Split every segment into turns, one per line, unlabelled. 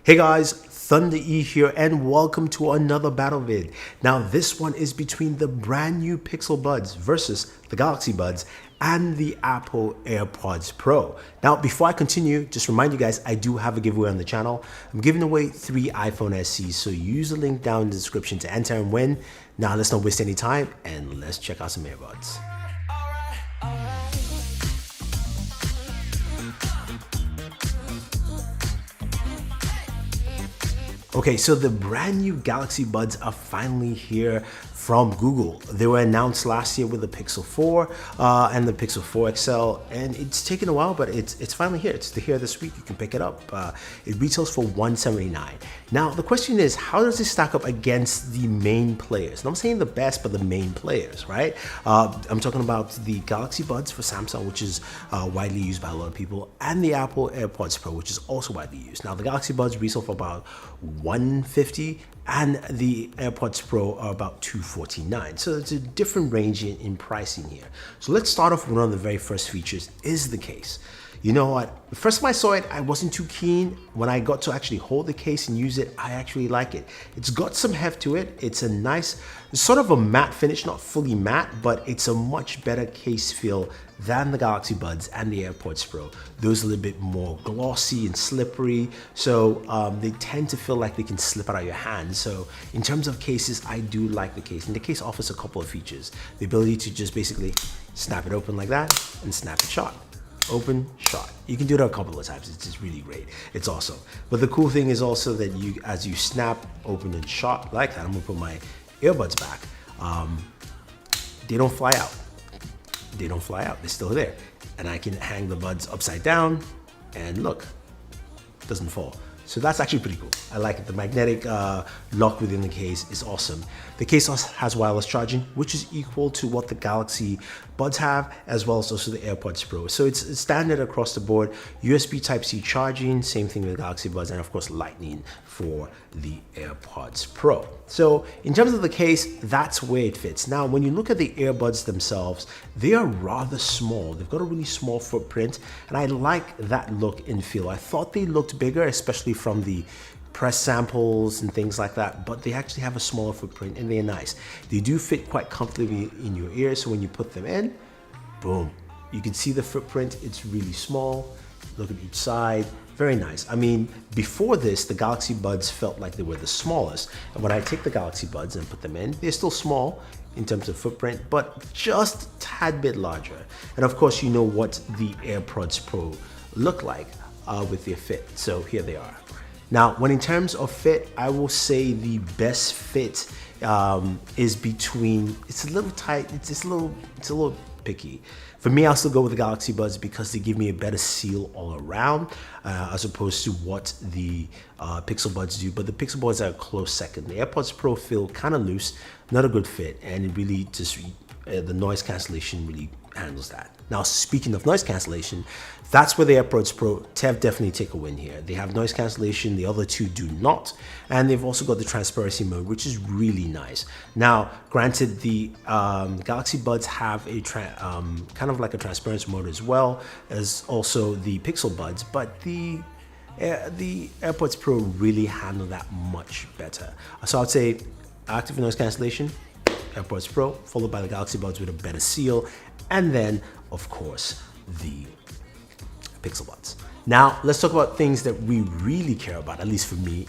Hey guys, Thunder E here and welcome to another battle vid. Now this one is between the brand new Pixel Buds versus the Galaxy Buds and the Apple AirPods Pro. Now before I continue, just remind you guys I do have a giveaway on the channel. I'm giving away 3 iPhone SEs, so use the link down in the description to enter and win. Now let's not waste any time and let's check out some AirPods. Okay, so the brand new Galaxy Buds are finally here from Google. They were announced last year with the Pixel 4 and the Pixel 4 XL, and it's taken a while, but it's finally here. It's here this week. You can pick it up. It retails for $179. Now, the question is, how does this stack up against the main players? And I'm saying the best, but the main players, right? I'm talking about the Galaxy Buds for Samsung, which is widely used by a lot of people, and the Apple AirPods Pro, which is also widely used. Now, the Galaxy Buds retail for about $150 and the AirPods Pro are about $249. So it's a different range in pricing here. So let's start off with one of the very first features, is the case. You know what? The first time I saw it, I wasn't too keen. When I got to actually hold the case and use it, I actually like it. It's got some heft to it. It's a nice, sort of a matte finish, not fully matte, but it's a much better case feel than the Galaxy Buds and the AirPods Pro. Those are a little bit more glossy and slippery, so they tend to feel like they can slip out of your hand. So in terms of cases, I do like the case, and the case offers a couple of features. The ability to just basically snap it open like that and snap it shut. Open, shot. You can do that a couple of times. It's just really great. It's awesome. But the cool thing is also that as you snap, open, and shot like that, I'm gonna put my earbuds back. They don't fly out. They don't fly out. They're still there, and I can hang the buds upside down, and look, it doesn't fall. So that's actually pretty cool. I like it. The magnetic lock within the case is awesome. The case also has wireless charging, which is equal to what the Galaxy Buds have, as well as also the AirPods Pro. So it's standard across the board. USB Type-C charging, same thing with the Galaxy Buds, and of course Lightning for the AirPods Pro. So in terms of the case, that's where it fits. Now, when you look at the earbuds themselves, they are rather small. They've got a really small footprint, and I like that look and feel. I thought they looked bigger, especially from the press samples and things like that, but they actually have a smaller footprint and they're nice. They do fit quite comfortably in your ear, so when you put them in, boom, you can see the footprint. It's really small. Look at each side. Very nice. I mean, before this, the Galaxy Buds felt like they were the smallest. And when I take the Galaxy Buds and put them in, they're still small in terms of footprint, but just a tad bit larger. And of course, you know what the AirPods Pro look like with their fit. So here they are. Now, when in terms of fit, I will say the best fit is between, it's a little tight, it's a little picky. For me, I'll still go with the Galaxy Buds because they give me a better seal all around as opposed to what the Pixel Buds do. But the Pixel Buds are a close second. The AirPods Pro feel kind of loose, not a good fit, and it really just, the noise cancellation really handles that. Now, speaking of noise cancellation, that's where the AirPods Pro definitely take a win here. They have noise cancellation, the other two do not, and they've also got the transparency mode, which is really nice. Now, granted, the Galaxy Buds have a kind of like a transparency mode as well as also the Pixel Buds, but the AirPods Pro really handle that much better. So I'd say active noise cancellation, AirPods Pro, followed by the Galaxy Buds with a better seal, and then, of course, the Pixel Buds. Now, let's talk about things that we really care about, at least for me,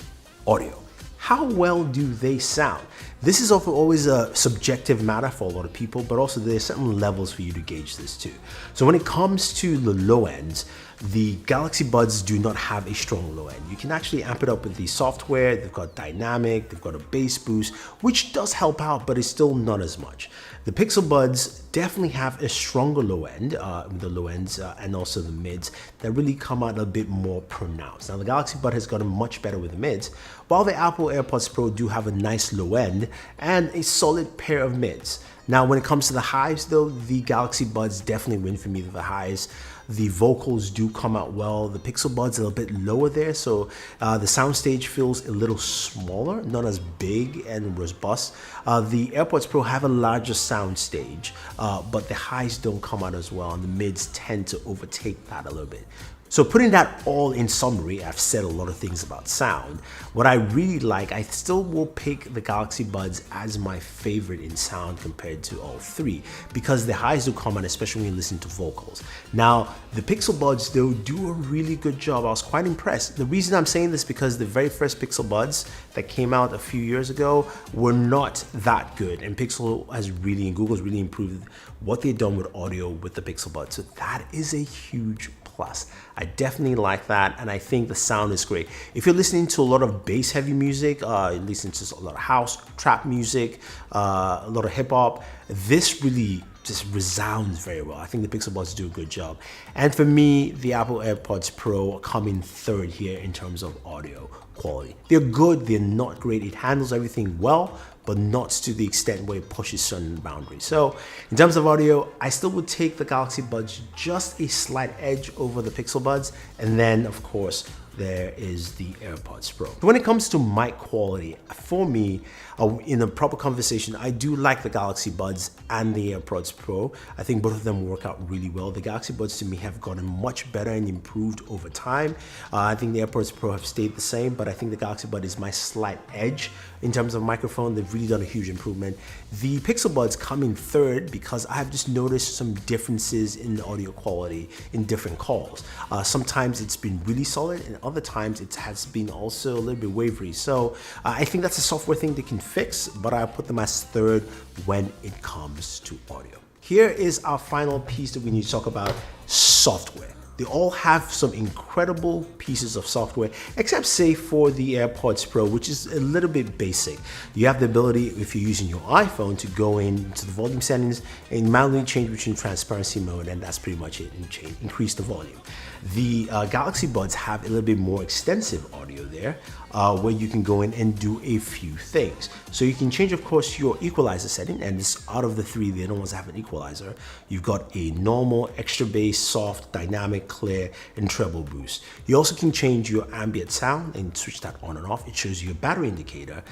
audio. How well do they sound? This is always a subjective matter for a lot of people, but also there's certain levels for you to gauge this too. So when it comes to the low ends, the Galaxy Buds do not have a strong low end. You can actually amp it up with the software. They've got dynamic, they've got a bass boost, which does help out, but it's still not as much. The Pixel Buds definitely have a stronger low end, the low ends and also the mids that really come out a bit more pronounced. Now, the Galaxy Bud has gotten much better with the mids, while the Apple AirPods Pro do have a nice low end and a solid pair of mids. Now, when it comes to the highs though, the Galaxy Buds definitely win for me with the highs. The vocals do come out well. The Pixel Buds are a bit lower there, so the soundstage feels a little smaller, not as big and robust. The AirPods Pro have a larger soundstage, but the highs don't come out as well, and the mids tend to overtake that a little bit. So putting that all in summary, I've said a lot of things about sound. What I really like, I still will pick the Galaxy Buds as my favorite in sound compared to all three, because the highs do come on, especially when you listen to vocals. Now, the Pixel Buds, though, do a really good job. I was quite impressed. The reason I'm saying this is because the very first Pixel Buds that came out a few years ago were not that good, and Pixel has really, and Google's really improved what they've done with audio with the Pixel Buds. So that is a huge plus. I definitely like that, and I think the sound is great. If you're listening to a lot of bass heavy music, you're listening to a lot of house, trap music, a lot of hip hop, this really just resounds very well. I think the Pixel Buds do a good job. And for me, the Apple AirPods Pro come in third here in terms of audio quality. They're good, they're not great. It handles everything well, but not to the extent where it pushes certain boundaries. So in terms of audio, I still would take the Galaxy Buds just a slight edge over the Pixel Buds. And then of course, there is the AirPods Pro. When it comes to mic quality, for me, in a proper conversation, I do like the Galaxy Buds and the AirPods Pro. I think both of them work out really well. The Galaxy Buds to me have gotten much better and improved over time. I think the AirPods Pro have stayed the same, but I think the Galaxy Bud is my slight edge in terms of microphone. They've really done a huge improvement. The Pixel Buds come in third because I have just noticed some differences in the audio quality in different calls. Sometimes it's been really solid, and other times it has been also a little bit wavery. So I think that's a software thing they can fix, but I put them as third when it comes to audio. Here is our final piece that we need to talk about: software. They all have some incredible pieces of software, except say for the AirPods Pro, which is a little bit basic. You have the ability, if you're using your iPhone, to go into the volume settings and manually change between transparency mode, and that's pretty much it, and increase the volume. The Galaxy Buds have a little bit more extensive audio there, where you can go in and do a few things. So you can change, of course, your equalizer setting, and this, out of the three, they're the ones that have an equalizer. You've got a normal, extra bass, soft, dynamic, clear, and treble boost. You also can change your ambient sound and switch that on and off. It shows you a battery indicator.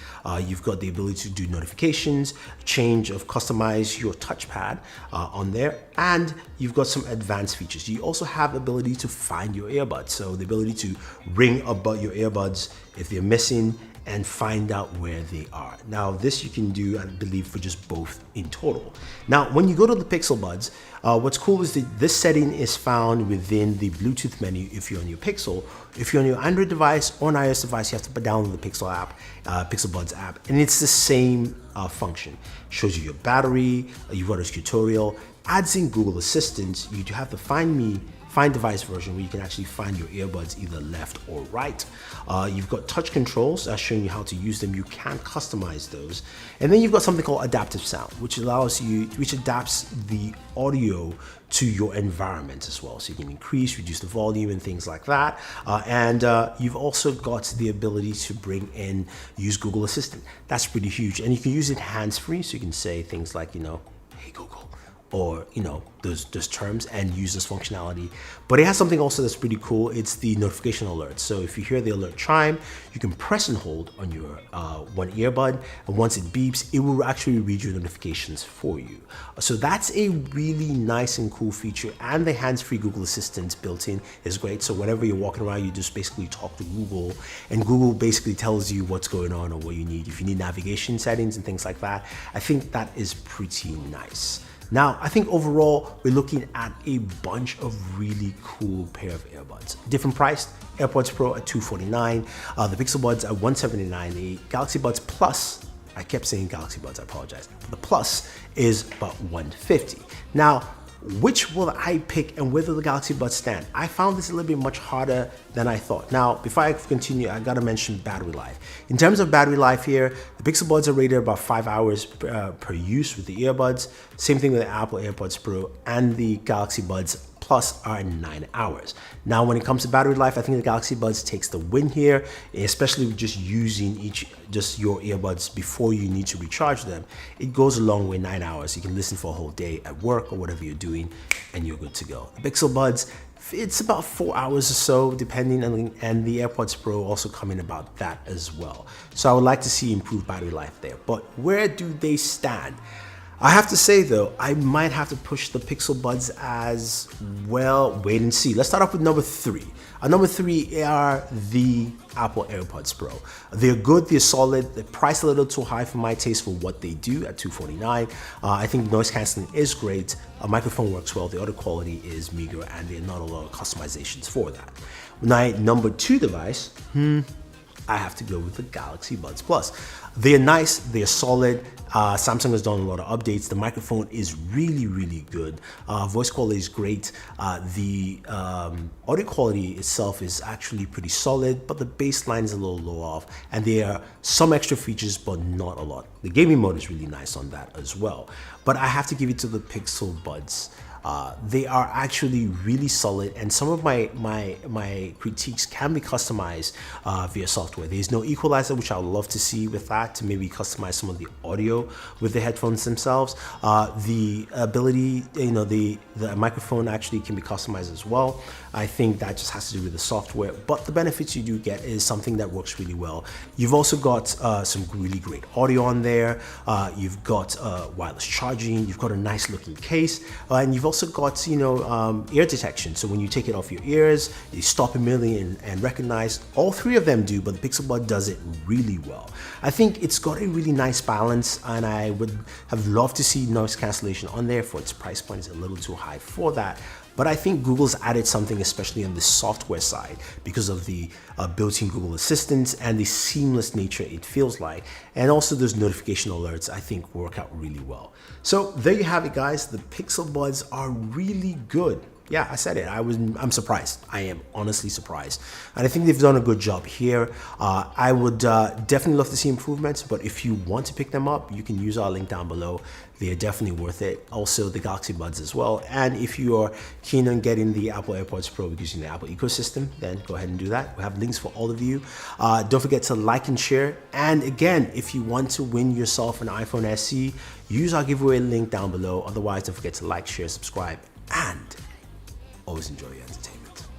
You've got the ability to do notifications, customize your touchpad on there, and you've got some advanced features. You also have the ability to find your earbuds. So the ability to ring about your earbuds if they're missing and find out where they are. Now this you can do, I believe, for just both in total. Now when you go to the Pixel Buds, what's cool is that this setting is found within the Bluetooth menu if you're on your Pixel. If you're on your Android device or an iOS device, you have to download the Pixel app, Pixel Buds app, and it's the same function. Shows you your battery, you've got a tutorial, adds in Google Assistant. You have the Find device version where you can actually find your earbuds either left or right. You've got touch controls showing you how to use them. You can customize those. And then you've got something called adaptive sound, which adapts the audio to your environment as well. So you can increase, reduce the volume and things like that. And you've also got the ability to use Google Assistant. That's pretty huge. And you can use it hands-free. So you can say things like, hey Google, or those terms, and use this functionality. But it has something also that's pretty cool. It's the notification alert. So if you hear the alert chime, you can press and hold on your one earbud, and once it beeps, it will actually read your notifications for you. So that's a really nice and cool feature. And the hands-free Google Assistant built in is great. So whenever you're walking around, you just basically talk to Google, and Google basically tells you what's going on or what you need. If you need navigation settings and things like that, I think that is pretty nice. Now, I think overall, we're looking at a bunch of really cool pair of earbuds. Different priced, AirPods Pro at $249, the Pixel Buds at $179, the Galaxy Buds Plus, I kept saying Galaxy Buds, I apologize. The Plus is about $150. Now, which will I pick and where do the Galaxy Buds stand? I found this a little bit much harder than I thought. Now, before I continue, I gotta mention battery life. In terms of battery life here, the Pixel Buds are rated about 5 hours per use with the earbuds. Same thing with the Apple AirPods Pro, and the Galaxy Buds Plus are 9 hours. Now, when it comes to battery life, I think the Galaxy Buds takes the win here, especially with just using your earbuds before you need to recharge them. It goes a long way, 9 hours. You can listen for a whole day at work or whatever you're doing, and you're good to go. The Pixel Buds, it's about 4 hours or so, depending on, and the AirPods Pro also come in about that as well. So I would like to see improved battery life there. But where do they stand? I have to say though, I might have to push the Pixel Buds as well. Wait and see. Let's start off with number 3. Number 3 are the Apple AirPods Pro. They're good, they're solid, they're priced a little too high for my taste for what they do at $249. I think noise cancelling is great, a microphone works well, the audio quality is meager, and there are not a lot of customizations for that. My number 2 device, I have to go with the Galaxy Buds Plus. They're nice, they're solid. Samsung has done a lot of updates. The microphone is really, really good. Voice quality is great. The audio quality itself is actually pretty solid, but the bass line is a little low off. And there are some extra features, but not a lot. The gaming mode is really nice on that as well. But I have to give it to the Pixel Buds. They are actually really solid, and some of my critiques can be customized via software. There's no equalizer, which I would love to see with that, to maybe customize some of the audio with the headphones themselves. The ability, the microphone actually can be customized as well. I think that just has to do with the software, but the benefits you do get is something that works really well. You've also got some really great audio on there. You've got wireless charging. You've got a nice looking case, and you've also got ear detection. So when you take it off your ears, you stop immediately and recognize. All 3 of them do, but the Pixel Bud does it really well. I think it's got a really nice balance, and I would have loved to see noise cancellation on there. For its price point, it's a little too high for that. But I think Google's added something, especially on the software side, because of the built-in Google Assistant and the seamless nature it feels like. And also those notification alerts, I think, work out really well. So there you have it, guys. The Pixel Buds are really good. Yeah, I said it. I'm surprised. I am honestly surprised. And I think they've done a good job here. I would definitely love to see improvements, but if you want to pick them up, you can use our link down below. They are definitely worth it. Also, the Galaxy Buds as well. And if you are keen on getting the Apple AirPods Pro using the Apple ecosystem, then go ahead and do that. We have links for all of you. Don't forget to like and share. And again, if you want to win yourself an iPhone SE, use our giveaway link down below. Otherwise, don't forget to like, share, subscribe, and always enjoy your entertainment.